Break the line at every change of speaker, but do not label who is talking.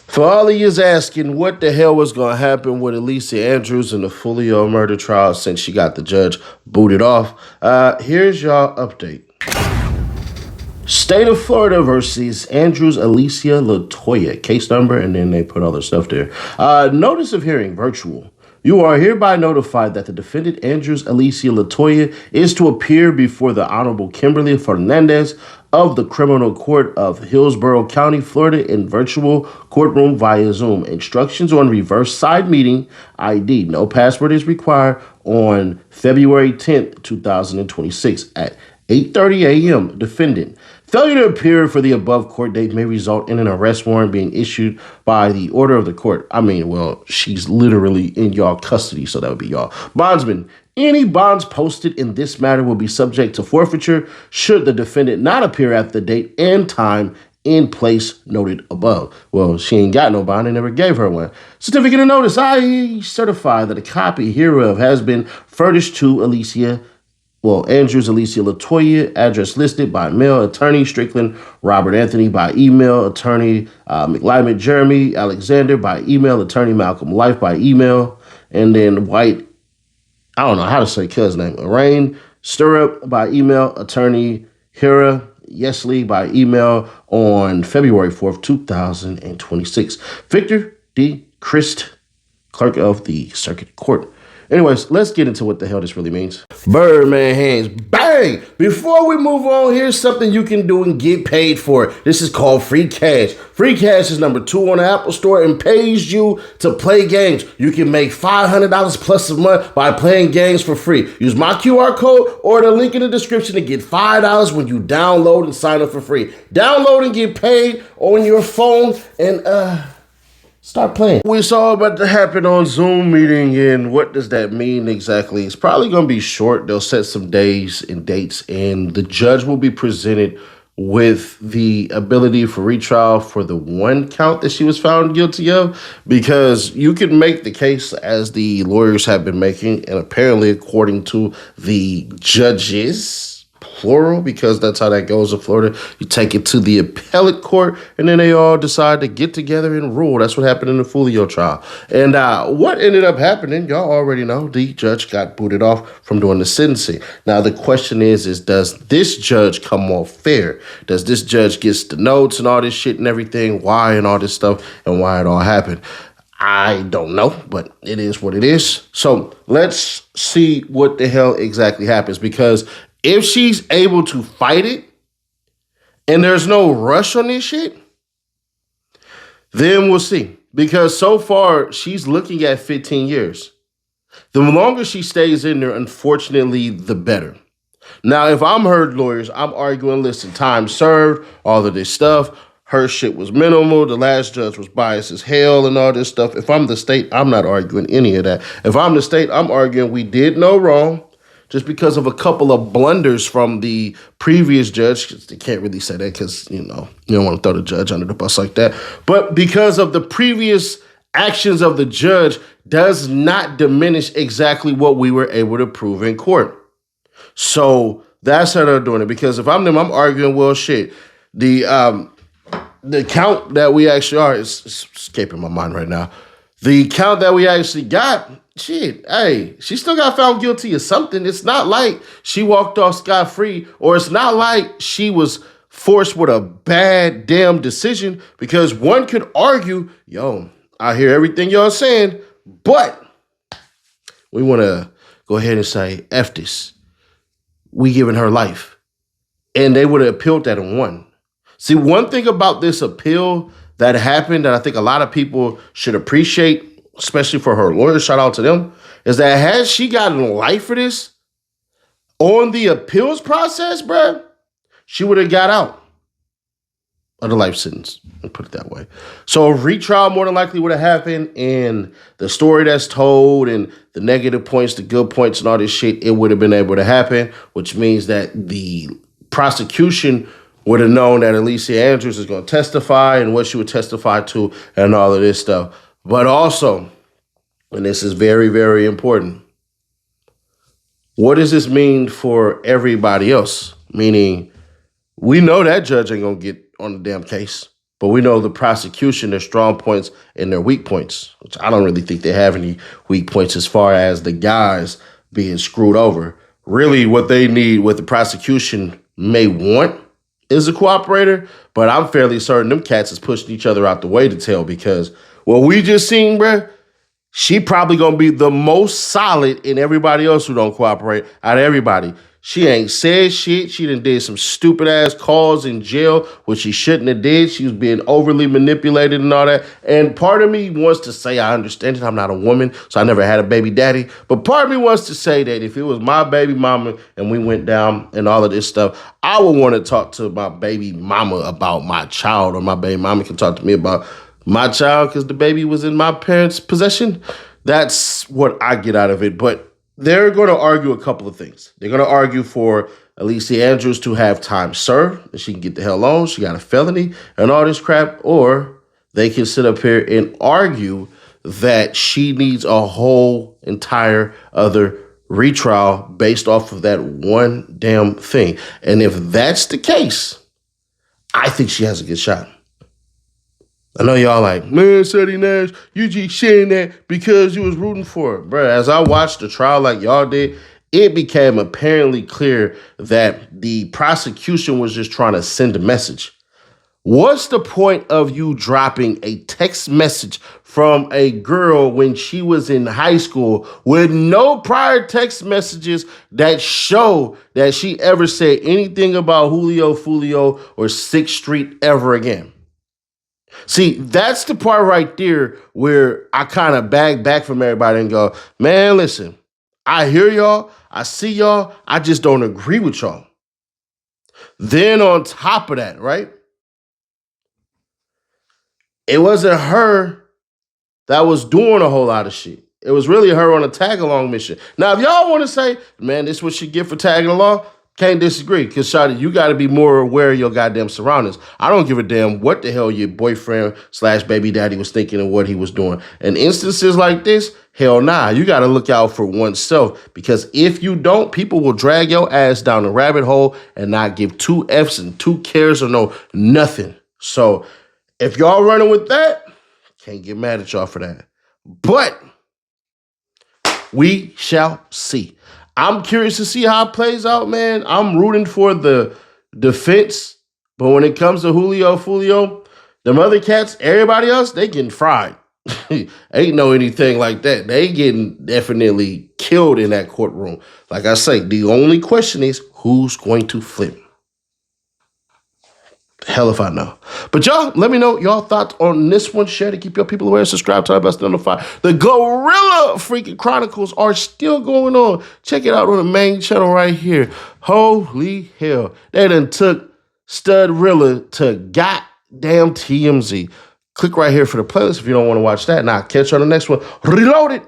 For all of you asking what the hell was going to happen with Alicia Andrews in the Foolio murder trial since she got the judge booted off, here's y'all update. State of Florida versus Andrews Alicia Latoya. Case number, and then they put all their stuff there. Notice of hearing virtual. You are hereby notified that the defendant Andrews Alicia Latoya is to appear before the Honorable Kimberly Fernandez of the Criminal Court of Hillsborough County, Florida, in virtual courtroom via Zoom. Instructions on reverse side meeting ID. No password is required on February 10th, 2026 at 8:30 a.m. Defendant. Failure to appear for the above court date may result in an arrest warrant being issued by the order of the court. I mean, well, she's literally in y'all custody, so that would be y'all. Bondsman. Any bonds posted in this matter will be subject to forfeiture should the defendant not appear at the date and time in place noted above. Well, she ain't got no bond and never gave her one. Certificate of notice. I certify that a copy hereof has been furnished to Andrews Alicia Latoya, address listed by mail, attorney Strickland Robert Anthony by email, attorney McLyman Jeremy Alexander by email, attorney Malcolm Life by email, and then White, I don't know how to say cuz name, Rain Stirrup by email, attorney Hira Yesley by email on February 4th, 2026. Victor D. Christ, clerk of the circuit court. Anyways, let's get into what the hell this really means. Birdman hands, bang! Before we move on, here's something you can do and get paid for. This is called free cash. Free cash is number 2 on the Apple Store and pays you to play games. You can make $500 plus a month by playing games for free. Use my QR code or the link in the description to get $5 when you download and sign up for free. Download and get paid on your phone and start playing. We saw about to happen on Zoom meeting, and what does that mean exactly? It's probably going to be short. They'll set some days and dates, and the judge will be presented with the ability for retrial for the one count that she was found guilty of, because you can make the case as the lawyers have been making, and apparently according to the judges, plural, because that's how that goes in Florida. You take it to the appellate court, and then they all decide to get together and rule. That's what happened in the Foolio trial. And what ended up happening, y'all already know, the judge got booted off from doing the sentencing. Now, the question is does this judge come off fair? Does this judge get the notes and all this shit and everything? Why and all this stuff and why it all happened? I don't know, but it is what it is. So let's see what the hell exactly happens, because if she's able to fight it and there's no rush on this shit, then we'll see. Because so far, she's looking at 15 years. The longer she stays in there, unfortunately, the better. Now, if I'm her lawyers, I'm arguing, listen, time served, all of this stuff. Her shit was minimal. The last judge was biased as hell and all this stuff. If I'm the state, I'm not arguing any of that. If I'm the state, I'm arguing we did no wrong. Just because of a couple of blunders from the previous judge. They can't really say that because, you don't want to throw the judge under the bus like that. But because of the previous actions of the judge does not diminish exactly what we were able to prove in court. So that's how they're doing it. Because if I'm them, I'm arguing, well, shit, the count that we actually are, is escaping my mind right now. The count that we actually got, shit, hey, she still got found guilty of something. It's not like she walked off scot-free, or it's not like she was forced with a bad damn decision, because one could argue, yo, I hear everything y'all saying, but we want to go ahead and say, F this. We giving her life. And they would have appealed that and won. See, one thing about this appeal that happened that I think a lot of people should appreciate, especially for her lawyers, shout out to them, is that had she gotten life for this on the appeals process, bruh, she would have got out of the life sentence, and put it that way. So a retrial more than likely would have happened, and the story that's told and the negative points, the good points and all this shit, it would have been able to happen, which means that the prosecution would have known that Alicia Andrews is going to testify and what she would testify to and all of this stuff. But also, and this is very, very important, what does this mean for everybody else? Meaning, we know that judge ain't going to get on the damn case. But we know the prosecution, their strong points and their weak points, which I don't really think they have any weak points as far as the guys being screwed over. Really, what they need, what the prosecution may want, is a cooperator. But I'm fairly certain them cats is pushing each other out the way to tell, because what we just seen, bruh, she probably gonna be the most solid in everybody else who don't cooperate out of everybody. She ain't said shit. She done did some stupid ass calls in jail, which she shouldn't have did. She was being overly manipulated and all that. And part of me wants to say, I understand it. I'm not a woman, so I never had a baby daddy. But part of me wants to say that if it was my baby mama and we went down and all of this stuff, I would want to talk to my baby mama about my child, or my baby mama can talk to me about my child because the baby was in my parents' possession. That's what I get out of it. But they're going to argue a couple of things. They're going to argue for Alicia Andrews to have time served, and she can get the hell on. She got a felony and all this crap. Or they can sit up here and argue that she needs a whole entire other retrial based off of that one damn thing. And if that's the case, I think she has a good shot. I know y'all like, man, Seti Nash, you just saying that because you was rooting for it. Bruh, as I watched the trial like y'all did, it became apparently clear that the prosecution was just trying to send a message. What's the point of you dropping a text message from a girl when she was in high school with no prior text messages that show that she ever said anything about Julio, Foolio, or 6th Street ever again? See, that's the part right there where I kind of bag back from everybody and go, man, listen, I hear y'all, I see y'all, I just don't agree with y'all. Then on top of that, right, it wasn't her that was doing a whole lot of shit. It was really her on a tag-along mission. Now, if y'all want to say, man, this is what she get for tagging along, can't disagree, because, Shawty, you got to be more aware of your goddamn surroundings. I don't give a damn what the hell your boyfriend / baby daddy was thinking and what he was doing. In instances like this, hell nah, you got to look out for oneself, because if you don't, people will drag your ass down the rabbit hole and not give 2 Fs and 2 cares or no nothing. So if y'all running with that, can't get mad at y'all for that. But we shall see. I'm curious to see how it plays out, man. I'm rooting for the defense. But when it comes to Julio, Foolio, them other cats, everybody else, they getting fried. Ain't no anything like that. They getting definitely killed in that courtroom. Like I say, the only question is who's going to flip? Hell if I know. But y'all, let me know y'all thoughts on this one. Share to keep your people aware. Subscribe to our best notified. The Gorilla Freaking Chronicles are still going on. Check it out on the main channel right here. Holy hell. They done took Studrilla to goddamn TMZ. Click right here for the playlist if you don't want to watch that. Now, catch you on the next one. Reloaded.